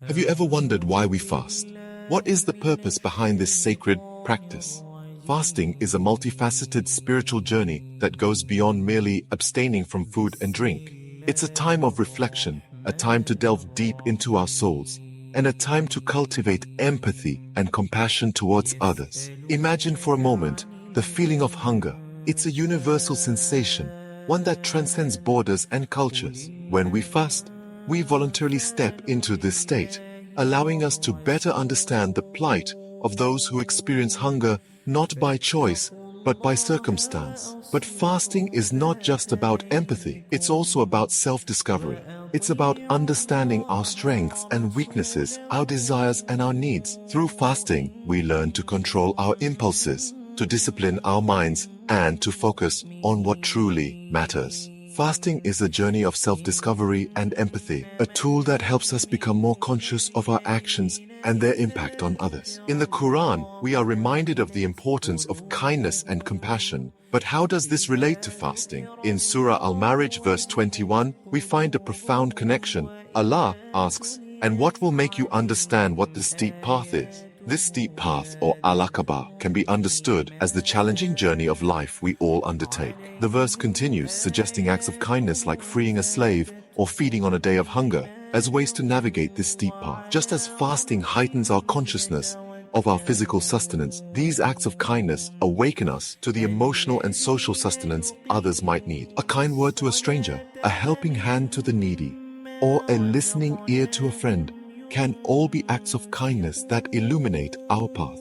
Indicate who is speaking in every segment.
Speaker 1: Have you ever wondered why we fast? What is the purpose behind this sacred practice? Fasting is a multifaceted spiritual journey that goes beyond merely abstaining from food and drink. It's a time of reflection, a time to delve deep into our souls, and a time to cultivate empathy and compassion towards others. Imagine for a moment the feeling of hunger. It's a universal sensation, one that transcends borders and cultures. When we fast, we voluntarily step into this state, allowing us to better understand the plight of those who experience hunger not by choice, but by circumstance. But fasting is not just about empathy, it's also about self-discovery. It's about understanding our strengths and weaknesses, our desires and our needs. Through fasting, we learn to control our impulses, to discipline our minds, and to focus on what truly matters. Fasting is a journey of self-discovery and empathy, a tool that helps us become more conscious of our actions and their impact on others. In the Quran, we are reminded of the importance of kindness and compassion. But how does this relate to fasting? In Surah Al-Marij verse 21, we find a profound connection. Allah asks, "And what will make you understand what the steep path is?" This steep path, or al-Aqaba, can be understood as the challenging journey of life we all undertake. The verse continues, suggesting acts of kindness like freeing a slave or feeding on a day of hunger as ways to navigate this steep path. Just as fasting heightens our consciousness of our physical sustenance, these acts of kindness awaken us to the emotional and social sustenance others might need. A kind word to a stranger, a helping hand to the needy, or a listening ear to a friend can all be acts of kindness that illuminate our path.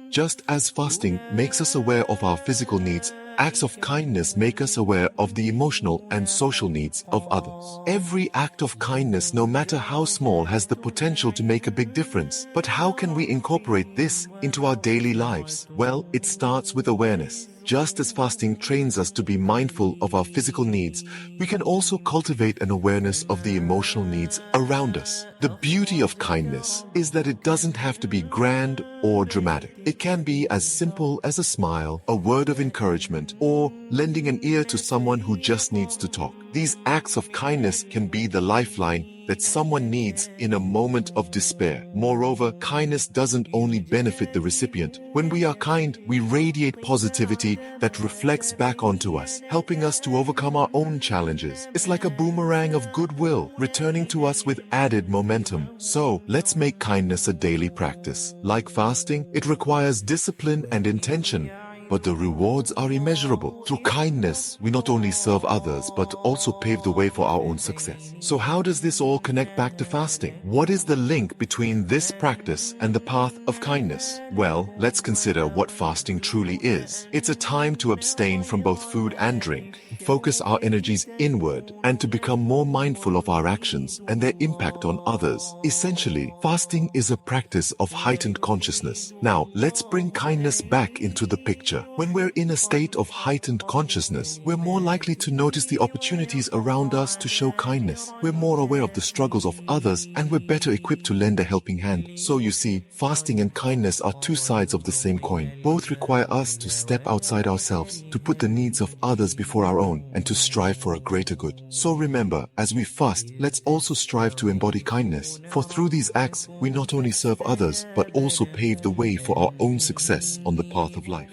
Speaker 1: Just as fasting makes us aware of our physical needs, acts of kindness make us aware of the emotional and social needs of others. Every act of kindness, no matter how small, has the potential to make a big difference. But how can we incorporate this into our daily lives? Well, it starts with awareness. Just as fasting trains us to be mindful of our physical needs, we can also cultivate an awareness of the emotional needs around us. The beauty of kindness is that it doesn't have to be grand or dramatic. It can be as simple as a smile, a word of encouragement, or lending an ear to someone who just needs to talk. These acts of kindness can be the lifeline that someone needs in a moment of despair. Moreover, kindness doesn't only benefit the recipient. When we are kind, we radiate positivity that reflects back onto us, helping us to overcome our own challenges. It's like a boomerang of goodwill, returning to us with added momentum. So, let's make kindness a daily practice. Like fasting, it requires discipline and intention, but the rewards are immeasurable. Through kindness, we not only serve others, but also pave the way for our own success. So how does this all connect back to fasting? What is the link between this practice and the path of kindness? Well, let's consider what fasting truly is. It's a time to abstain from both food and drink, focus our energies inward, and to become more mindful of our actions and their impact on others. Essentially, fasting is a practice of heightened consciousness. Now, let's bring kindness back into the picture. When we're in a state of heightened consciousness, we're more likely to notice the opportunities around us to show kindness. We're more aware of the struggles of others, and we're better equipped to lend a helping hand. So you see, fasting and kindness are two sides of the same coin. Both require us to step outside ourselves, to put the needs of others before our own, and to strive for a greater good. So remember, as we fast, let's also strive to embody kindness. For through these acts, we not only serve others, but also pave the way for our own success on the path of life.